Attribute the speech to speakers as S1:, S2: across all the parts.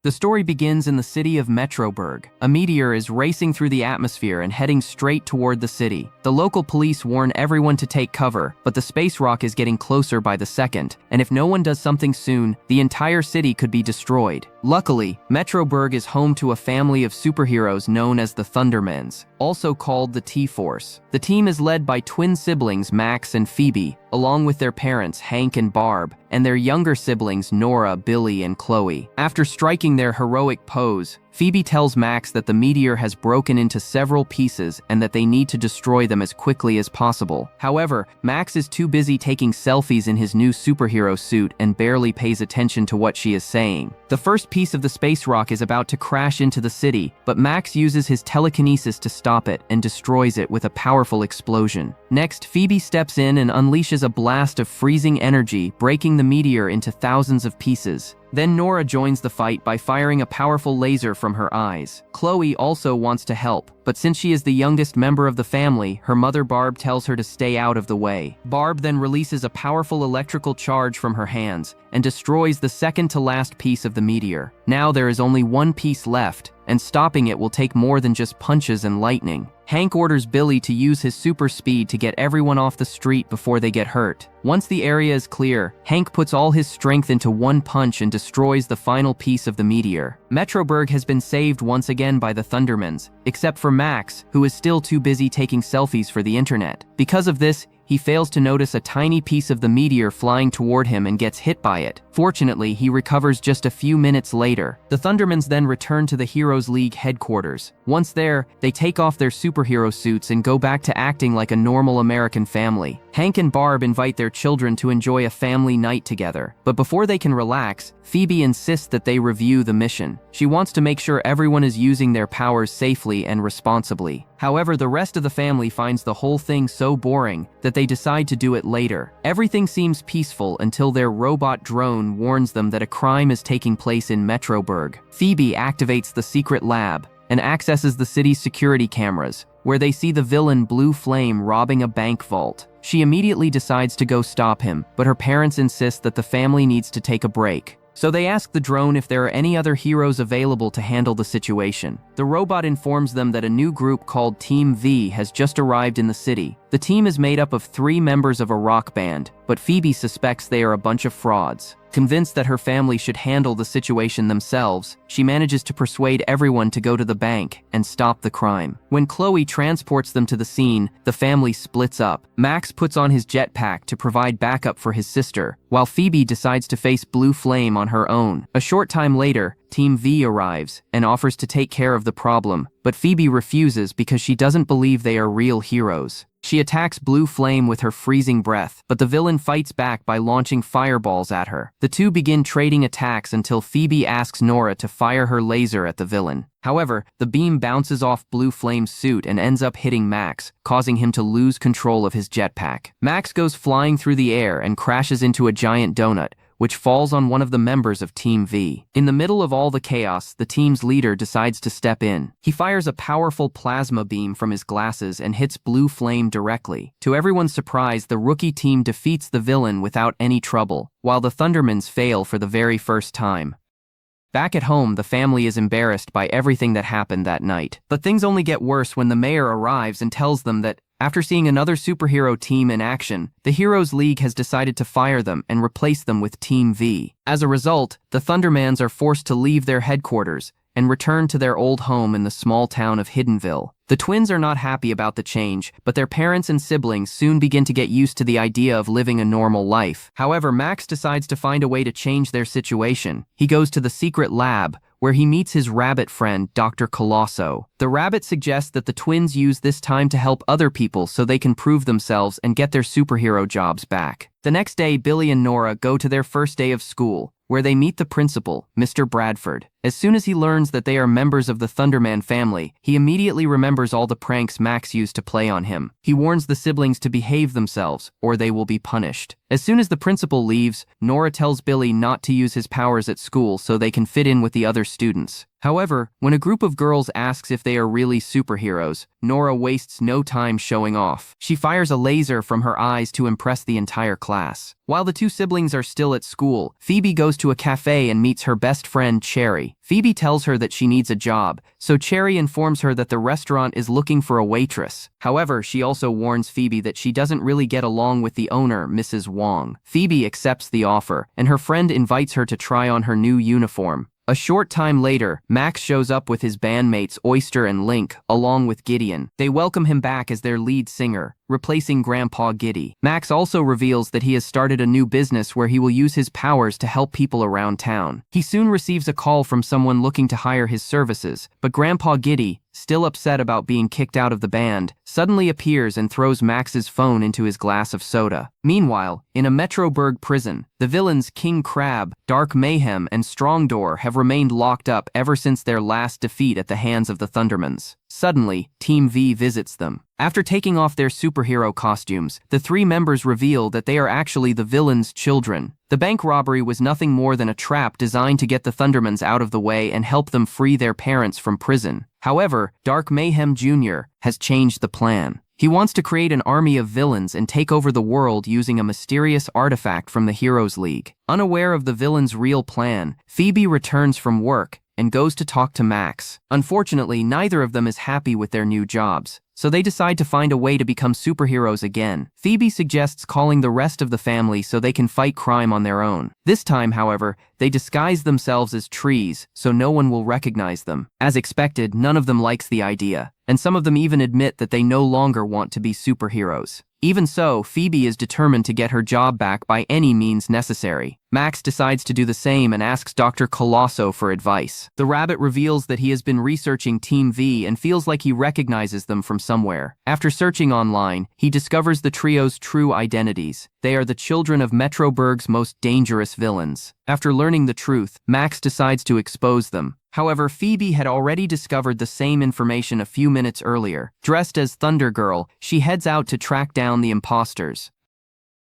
S1: The story begins in the city of Metroburg. A meteor is racing through the atmosphere and heading straight toward the city. The local police warn everyone to take cover, but the space rock is getting closer by the second, and if no one does something soon, the entire city could be destroyed. Luckily, Metroburg is home to a family of superheroes known as the Thundermans, also called the T-Force. The team is led by twin siblings Max and Phoebe, along with their parents Hank and Barb, and their younger siblings Nora, Billy, and Chloe. After striking their heroic pose, Phoebe tells Max that the meteor has broken into several pieces and that they need to destroy them as quickly as possible. However, Max is too busy taking selfies in his new superhero suit and barely pays attention to what she is saying. The first piece of the space rock is about to crash into the city, but Max uses his telekinesis to stop it and destroys it with a powerful explosion. Next, Phoebe steps in and unleashes a blast of freezing energy, breaking the meteor into thousands of pieces. Then Nora joins the fight by firing a powerful laser from her eyes. Chloe also wants to help, but since she is the youngest member of the family, her mother Barb tells her to stay out of the way. Barb then releases a powerful electrical charge from her hands and destroys the second-to-last piece of the meteor. Now there is only one piece left, and stopping it will take more than just punches and lightning. Hank orders Billy to use his super speed to get everyone off the street before they get hurt. Once the area is clear, Hank puts all his strength into one punch and destroys the final piece of the meteor. Metroburg has been saved once again by the Thundermans, except for Max, who is still too busy taking selfies for the internet. Because of this, he fails to notice a tiny piece of the meteor flying toward him and gets hit by it. Fortunately, he recovers just a few minutes later. The Thundermans then return to the Heroes League headquarters. Once there, they take off their superhero suits and go back to acting like a normal American family. Hank and Barb invite their children to enjoy a family night together. But before they can relax, Phoebe insists that they review the mission. She wants to make sure everyone is using their powers safely and responsibly. However, the rest of the family finds the whole thing so boring that they decide to do it later. Everything seems peaceful until their robot drone warns them that a crime is taking place in Metroburg. Phoebe activates the secret lab and accesses the city's security cameras, where they see the villain Blue Flame robbing a bank vault. She immediately decides to go stop him, but her parents insist that the family needs to take a break. So they ask the drone if there are any other heroes available to handle the situation. The robot informs them that a new group called Team V has just arrived in the city. The team is made up of 3 members of a rock band, but Phoebe suspects they are a bunch of frauds. Convinced that her family should handle the situation themselves, she manages to persuade everyone to go to the bank and stop the crime. When Chloe transports them to the scene, the family splits up. Max puts on his jetpack to provide backup for his sister, while Phoebe decides to face Blue Flame on her own. A short time later, Team V arrives and offers to take care of the problem, but Phoebe refuses because she doesn't believe they are real heroes. She attacks Blue Flame with her freezing breath, but the villain fights back by launching fireballs at her. The two begin trading attacks until Phoebe asks Nora to fire her laser at the villain. However, the beam bounces off Blue Flame's suit and ends up hitting Max, causing him to lose control of his jetpack. Max goes flying through the air and crashes into a giant donut, which falls on one of the members of Team V. In the middle of all the chaos, the team's leader decides to step in. He fires a powerful plasma beam from his glasses and hits Blue Flame directly. To everyone's surprise, the rookie team defeats the villain without any trouble, while the Thundermans fail for the very first time. Back at home, the family is embarrassed by everything that happened that night. But things only get worse when the mayor arrives and tells them that, after seeing another superhero team in action, the Heroes League has decided to fire them and replace them with Team V. As a result, the Thundermans are forced to leave their headquarters and return to their old home in the small town of Hiddenville. The twins are not happy about the change, but their parents and siblings soon begin to get used to the idea of living a normal life. However, Max decides to find a way to change their situation. He goes to the secret lab, where he meets his rabbit friend, Dr. Colosso. The rabbit suggests that the twins use this time to help other people so they can prove themselves and get their superhero jobs back. The next day, Billy and Nora go to their first day of school, where they meet the principal, Mr. Bradford. As soon as he learns that they are members of the Thunderman family, he immediately remembers all the pranks Max used to play on him. He warns the siblings to behave themselves, or they will be punished. As soon as the principal leaves, Nora tells Billy not to use his powers at school so they can fit in with the other students. However, when a group of girls asks if they are really superheroes, Nora wastes no time showing off. She fires a laser from her eyes to impress the entire class. While the two siblings are still at school, Phoebe goes to a cafe and meets her best friend, Cherry. Cherry. Phoebe tells her that she needs a job, so Cherry informs her that the restaurant is looking for a waitress. However, she also warns Phoebe that she doesn't really get along with the owner, Mrs. Wong. Phoebe accepts the offer, and her friend invites her to try on her new uniform. A short time later, Max shows up with his bandmates Oyster and Link, along with Gideon. They welcome him back as their lead singer, replacing Grandpa Giddy. Max also reveals that he has started a new business where he will use his powers to help people around town. He soon receives a call from someone looking to hire his services, but Grandpa Giddy, still upset about being kicked out of the band, suddenly appears and throws Max's phone into his glass of soda. Meanwhile, in a Metroburg prison, the villains King Crab, Dark Mayhem, and Strongdoor have remained locked up ever since their last defeat at the hands of the Thundermans. Suddenly, Team V visits them. After taking off their superhero costumes, the three members reveal that they are actually the villains' children. The bank robbery was nothing more than a trap designed to get the Thundermans out of the way and help them free their parents from prison. However, Dark Mayhem Jr. has changed the plan. He wants to create an army of villains and take over the world using a mysterious artifact from the Heroes League. Unaware of the villains' real plan, Phoebe returns from work and goes to talk to Max. Unfortunately, neither of them is happy with their new jobs, so they decide to find a way to become superheroes again. Phoebe suggests calling the rest of the family so they can fight crime on their own. This time, however, they disguise themselves as trees so no one will recognize them. As expected, none of them likes the idea, and some of them even admit that they no longer want to be superheroes. Even so, Phoebe is determined to get her job back by any means necessary. Max decides to do the same and asks Dr. Colosso for advice. The rabbit reveals that he has been researching Team V and feels like he recognizes them from somewhere. After searching online, he discovers the trio's true identities. They are the children of Metroburg's most dangerous villains. After learning the truth, Max decides to expose them. However, Phoebe had already discovered the same information a few minutes earlier. Dressed as Thunder Girl, she heads out to track down the imposters.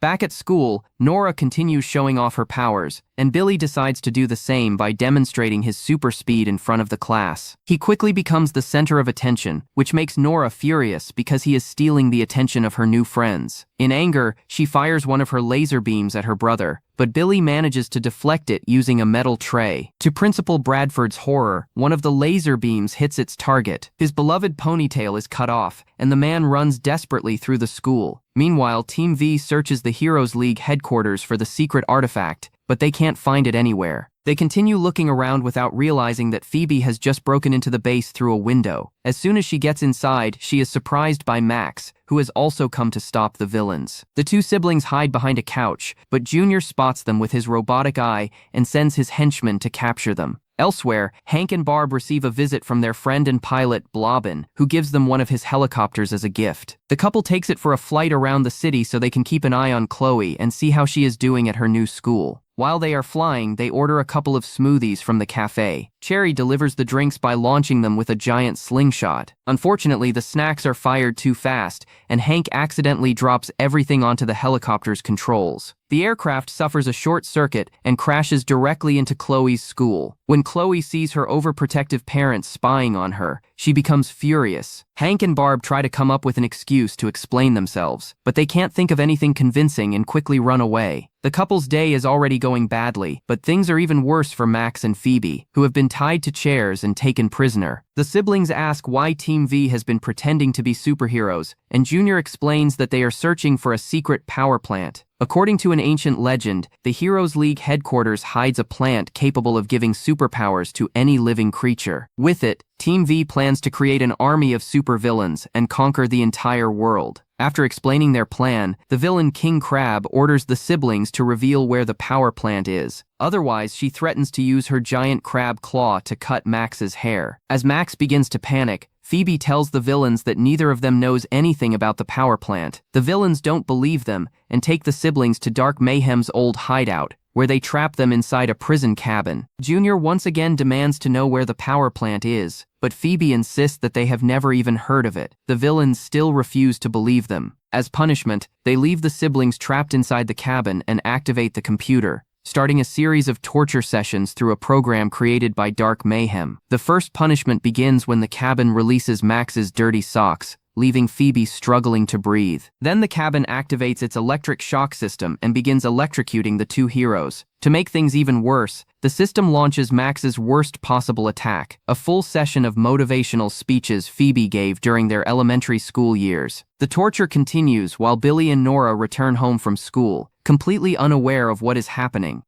S1: Back at school, Nora continues showing off her powers, and Billy decides to do the same by demonstrating his super speed in front of the class. He quickly becomes the center of attention, which makes Nora furious because he is stealing the attention of her new friends. In anger, she fires one of her laser beams at her brother, but Billy manages to deflect it using a metal tray. To Principal Bradford's horror, one of the laser beams hits its target. His beloved ponytail is cut off, and the man runs desperately through the school. Meanwhile, Team V searches the Heroes League headquarters for the secret artifact, but they can't find it anywhere. They continue looking around without realizing that Phoebe has just broken into the base through a window. As soon as she gets inside, she is surprised by Max, who has also come to stop the villains. The two siblings hide behind a couch, but Junior spots them with his robotic eye and sends his henchmen to capture them. Elsewhere, Hank and Barb receive a visit from their friend and pilot, Blobbin, who gives them one of his helicopters as a gift. The couple takes it for a flight around the city so they can keep an eye on Chloe and see how she is doing at her new school. While they are flying, they order a couple of smoothies from the cafe. Cherry delivers the drinks by launching them with a giant slingshot. Unfortunately, the snacks are fired too fast, and Hank accidentally drops everything onto the helicopter's controls. The aircraft suffers a short circuit and crashes directly into Chloe's school. When Chloe sees her overprotective parents spying on her, she becomes furious. Hank and Barb try to come up with an excuse to explain themselves, but they can't think of anything convincing and quickly run away. The couple's day is already going badly, but things are even worse for Max and Phoebe, who have been tied to chairs and taken prisoner. The siblings ask why Team V has been pretending to be superheroes, and Junior explains that they are searching for a secret power plant. According to an ancient legend, the Heroes League headquarters hides a plant capable of giving superpowers to any living creature. With it, Team V plans to create an army of supervillains and conquer the entire world. After explaining their plan, the villain King Crab orders the siblings to reveal where the power plant is. Otherwise, she threatens to use her giant crab claw to cut Max's hair. As Max begins to panic, Phoebe tells the villains that neither of them knows anything about the power plant. The villains don't believe them and take the siblings to Dark Mayhem's old hideout, where they trap them inside a prison cabin. Junior once again demands to know where the power plant is, but Phoebe insists that they have never even heard of it. The villains still refuse to believe them. As punishment, they leave the siblings trapped inside the cabin and activate the computer, starting a series of torture sessions through a program created by Dark Mayhem. The first punishment begins when the cabin releases Max's dirty socks, leaving Phoebe struggling to breathe. Then the cabin activates its electric shock system and begins electrocuting the two heroes. To make things even worse, the system launches Max's worst possible attack, a full session of motivational speeches Phoebe gave during their elementary school years. The torture continues while Billy and Nora return home from school, completely unaware of what is happening.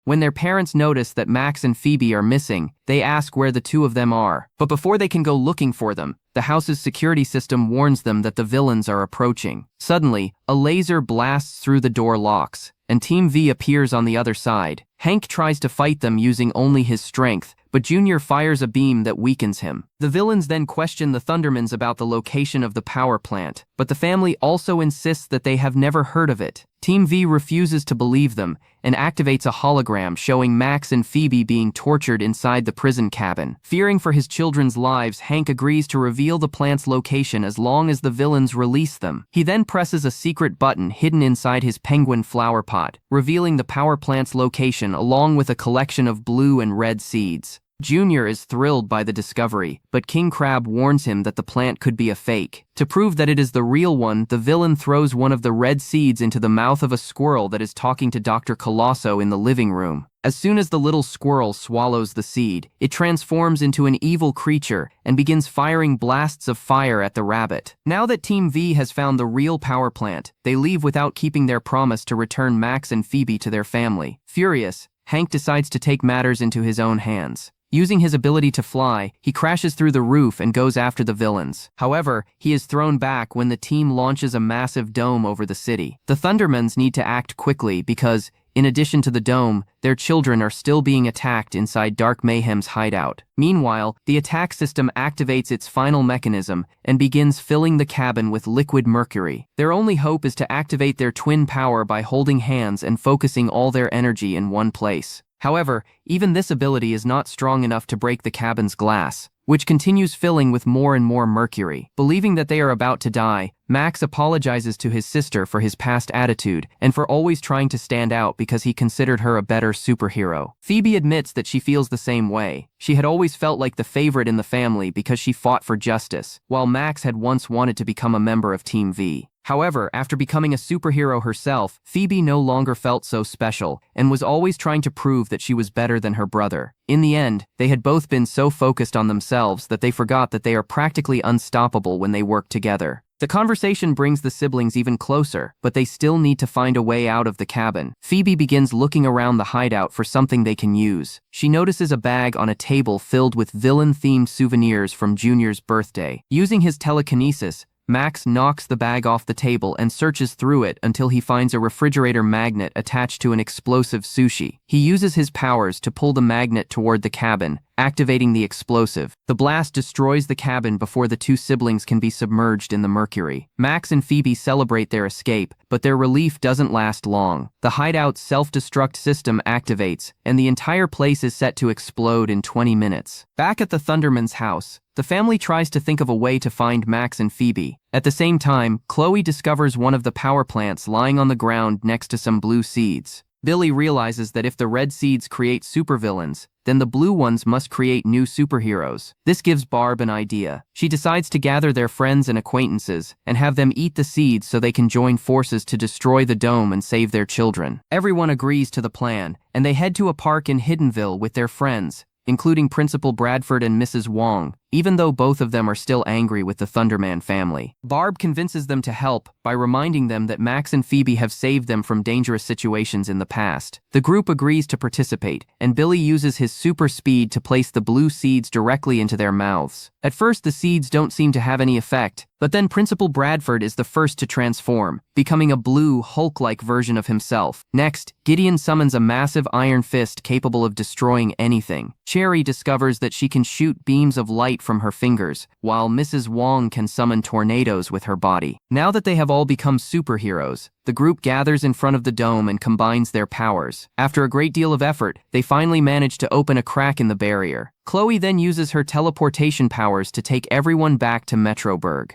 S1: When their parents notice that Max and Phoebe are missing, they ask where the two of them are. But before they can go looking for them, the house's security system warns them that the villains are approaching. Suddenly, a laser blasts through the door locks, and Team V appears on the other side. Hank tries to fight them using only his strength, but Junior fires a beam that weakens him. The villains then question the Thundermans about the location of the power plant, but the family also insists that they have never heard of it. Team V refuses to believe them and activates a hologram showing Max and Phoebe being tortured inside the prison cabin. Fearing for his children's lives, Hank agrees to reveal the plant's location as long as the villains release them. He then presses a secret button hidden inside his penguin flower pot, revealing the power plant's location along with a collection of blue and red seeds. Junior is thrilled by the discovery, but King Crab warns him that the plant could be a fake. To prove that it is the real one, the villain throws one of the red seeds into the mouth of a squirrel that is talking to Dr. Colosso in the living room. As soon as the little squirrel swallows the seed, it transforms into an evil creature and begins firing blasts of fire at the rabbit. Now that Team V has found the real power plant, they leave without keeping their promise to return Max and Phoebe to their family. Furious, Hank decides to take matters into his own hands. Using his ability to fly, he crashes through the roof and goes after the villains. However, he is thrown back when the team launches a massive dome over the city. The Thundermans need to act quickly because, in addition to the dome, their children are still being attacked inside Dark Mayhem's hideout. Meanwhile, the attack system activates its final mechanism and begins filling the cabin with liquid mercury. Their only hope is to activate their twin power by holding hands and focusing all their energy in one place. However, even this ability is not strong enough to break the cabin's glass, which continues filling with more and more mercury. Believing that they are about to die, Max apologizes to his sister for his past attitude and for always trying to stand out because he considered her a better superhero. Phoebe admits that she feels the same way. She had always felt like the favorite in the family because she fought for justice, while Max had once wanted to become a member of Team V. However, after becoming a superhero herself, Phoebe no longer felt so special and was always trying to prove that she was better than her brother. In the end, they had both been so focused on themselves that they forgot that they are practically unstoppable when they work together. The conversation brings the siblings even closer, but they still need to find a way out of the cabin. Phoebe begins looking around the hideout for something they can use. She notices a bag on a table filled with villain-themed souvenirs from Junior's birthday. Using his telekinesis, Max knocks the bag off the table and searches through it until he finds a refrigerator magnet attached to an explosive sushi. He uses his powers to pull the magnet toward the cabin, activating the explosive. The blast destroys the cabin before the two siblings can be submerged in the mercury. Max and Phoebe celebrate their escape, but their relief doesn't last long. The hideout's self-destruct system activates, and the entire place is set to explode in 20 minutes. Back at the Thundermans' house, the family tries to think of a way to find Max and Phoebe. At the same time, Chloe discovers one of the power plants lying on the ground next to some blue seeds. Billy realizes that if the red seeds create supervillains, then the blue ones must create new superheroes. This gives Barb an idea. She decides to gather their friends and acquaintances and have them eat the seeds so they can join forces to destroy the dome and save their children. Everyone agrees to the plan, and they head to a park in Hiddenville with their friends, including Principal Bradford and Mrs. Wong, even though both of them are still angry with the Thunderman family. Barb convinces them to help by reminding them that Max and Phoebe have saved them from dangerous situations in the past. The group agrees to participate, and Billy uses his super speed to place the blue seeds directly into their mouths. At first, the seeds don't seem to have any effect, but then Principal Bradford is the first to transform, becoming a blue, Hulk-like version of himself. Next, Gideon summons a massive iron fist capable of destroying anything. Cherry discovers that she can shoot beams of light from her fingers, while Mrs. Wong can summon tornadoes with her body. Now that they have all become superheroes, the group gathers in front of the dome and combines their powers. After a great deal of effort, they finally manage to open a crack in the barrier. Chloe then uses her teleportation powers to take everyone back to Metroburg.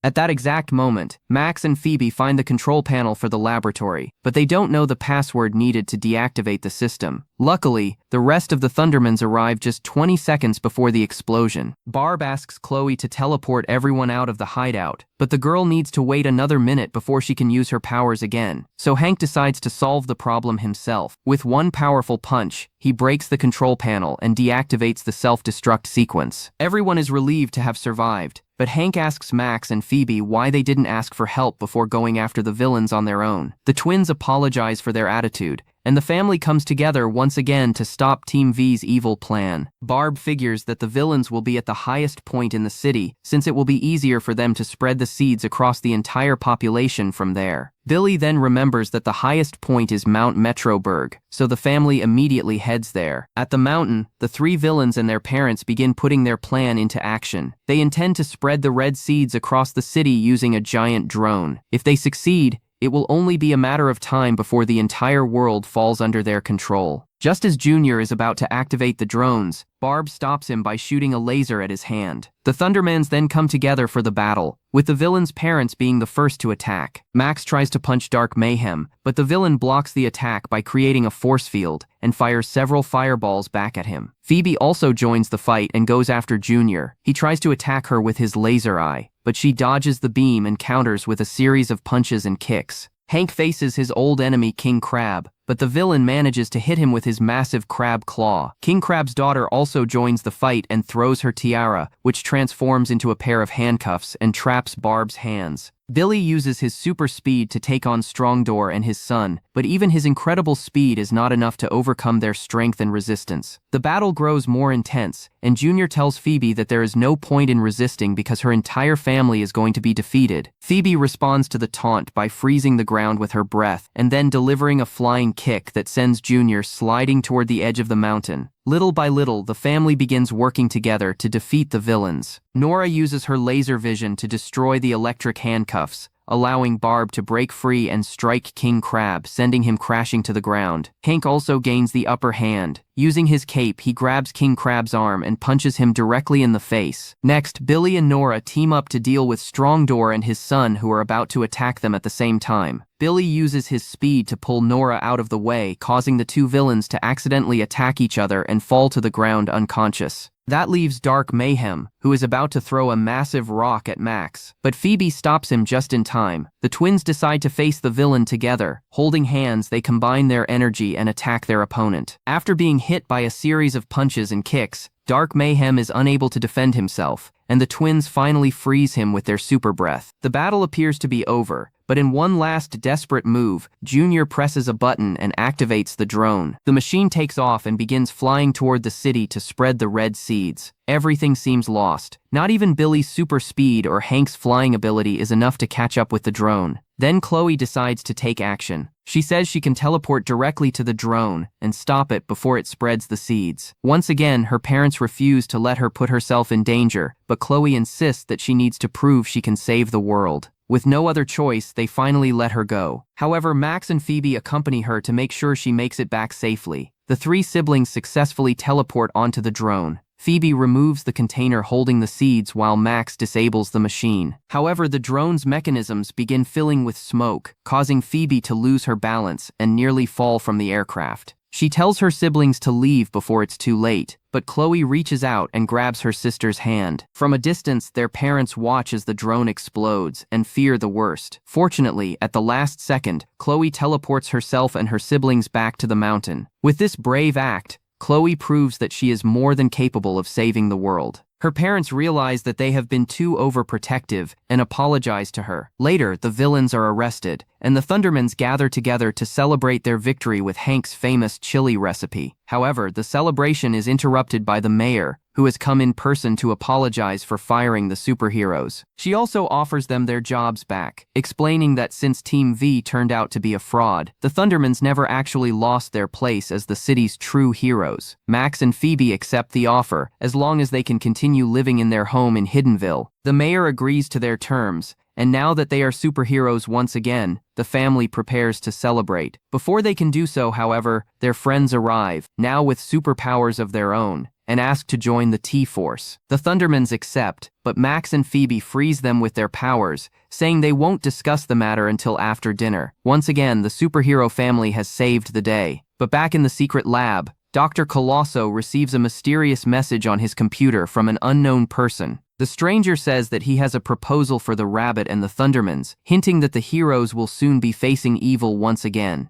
S1: At that exact moment, Max and Phoebe find the control panel for the laboratory, but they don't know the password needed to deactivate the system. Luckily, the rest of the Thundermans arrive just 20 seconds before the explosion. Barb asks Chloe to teleport everyone out of the hideout, but the girl needs to wait another minute before she can use her powers again. So Hank decides to solve the problem himself. With one powerful punch, he breaks the control panel and deactivates the self-destruct sequence. Everyone is relieved to have survived, but Hank asks Max and Phoebe why they didn't ask for help before going after the villains on their own. The twins apologize for their attitude, and the family comes together once again to stop Team V's evil plan. Barb figures that the villains will be at the highest point in the city, since it will be easier for them to spread the seeds across the entire population from there. Billy then remembers that the highest point is Mount Metroburg, so the family immediately heads there. At the mountain, the three villains and their parents begin putting their plan into action. They intend to spread the red seeds across the city using a giant drone. If they succeed, it will only be a matter of time before the entire world falls under their control. Just as Junior is about to activate the drones, Barb stops him by shooting a laser at his hand. The Thundermans then come together for the battle, with the villain's parents being the first to attack. Max tries to punch Dark Mayhem, but the villain blocks the attack by creating a force field and fires several fireballs back at him. Phoebe also joins the fight and goes after Junior. He tries to attack her with his laser eye, but she dodges the beam and counters with a series of punches and kicks. Hank faces his old enemy King Crab, but the villain manages to hit him with his massive crab claw. King Crab's daughter also joins the fight and throws her tiara, which transforms into a pair of handcuffs and traps Barb's hands. Billy uses his super speed to take on Strongdoor and his son, but even his incredible speed is not enough to overcome their strength and resistance. The battle grows more intense, and Junior tells Phoebe that there is no point in resisting because her entire family is going to be defeated. Phoebe responds to the taunt by freezing the ground with her breath, and then delivering a flying kick that sends Junior sliding toward the edge of the mountain. Little by little, the family begins working together to defeat the villains. Nora uses her laser vision to destroy the electric handcuffs, allowing Barb to break free and strike King Crab, sending him crashing to the ground. Hank also gains the upper hand. Using his cape, he grabs King Crab's arm and punches him directly in the face. Next, Billy and Nora team up to deal with Strongdoor and his son, who are about to attack them at the same time. Billy uses his speed to pull Nora out of the way, causing the two villains to accidentally attack each other and fall to the ground unconscious. That leaves Dark Mayhem, who is about to throw a massive rock at Max. But Phoebe stops him just in time. The twins decide to face the villain together. Holding hands, they combine their energy and attack their opponent. After being hit by a series of punches and kicks, Dark Mayhem is unable to defend himself, and the twins finally freeze him with their super breath. The battle appears to be over, but in one last desperate move, Junior presses a button and activates the drone. The machine takes off and begins flying toward the city to spread the red seeds. Everything seems lost. Not even Billy's super speed or Hank's flying ability is enough to catch up with the drone. Then Chloe decides to take action. She says she can teleport directly to the drone and stop it before it spreads the seeds. Once again, her parents refuse to let her put herself in danger, but Chloe insists that she needs to prove she can save the world. With no other choice, they finally let her go. However, Max and Phoebe accompany her to make sure she makes it back safely. The three siblings successfully teleport onto the drone. Phoebe removes the container holding the seeds while Max disables the machine. However, the drone's mechanisms begin filling with smoke, causing Phoebe to lose her balance and nearly fall from the aircraft. She tells her siblings to leave before it's too late, but Chloe reaches out and grabs her sister's hand. From a distance, their parents watch as the drone explodes and fear the worst. Fortunately, at the last second, Chloe teleports herself and her siblings back to the mountain. With this brave act, Chloe proves that she is more than capable of saving the world. Her parents realize that they have been too overprotective and apologize to her. Later, the villains are arrested, and the Thundermans gather together to celebrate their victory with Hank's famous chili recipe. However, the celebration is interrupted by the mayor, who has come in person to apologize for firing the superheroes. She also offers them their jobs back, explaining that since Team V turned out to be a fraud, the Thundermans never actually lost their place as the city's true heroes. Max and Phoebe accept the offer, as long as they can continue living in their home in Hiddenville. The mayor agrees to their terms, and now that they are superheroes once again, the family prepares to celebrate. Before they can do so, however, their friends arrive, now with superpowers of their own, and ask to join the T-Force. The Thundermans accept, but Max and Phoebe freeze them with their powers, saying they won't discuss the matter until after dinner. Once again, the superhero family has saved the day. But back in the secret lab, Dr. Colosso receives a mysterious message on his computer from an unknown person. The stranger says that he has a proposal for the Rabbit and the Thundermans, hinting that the heroes will soon be facing evil once again.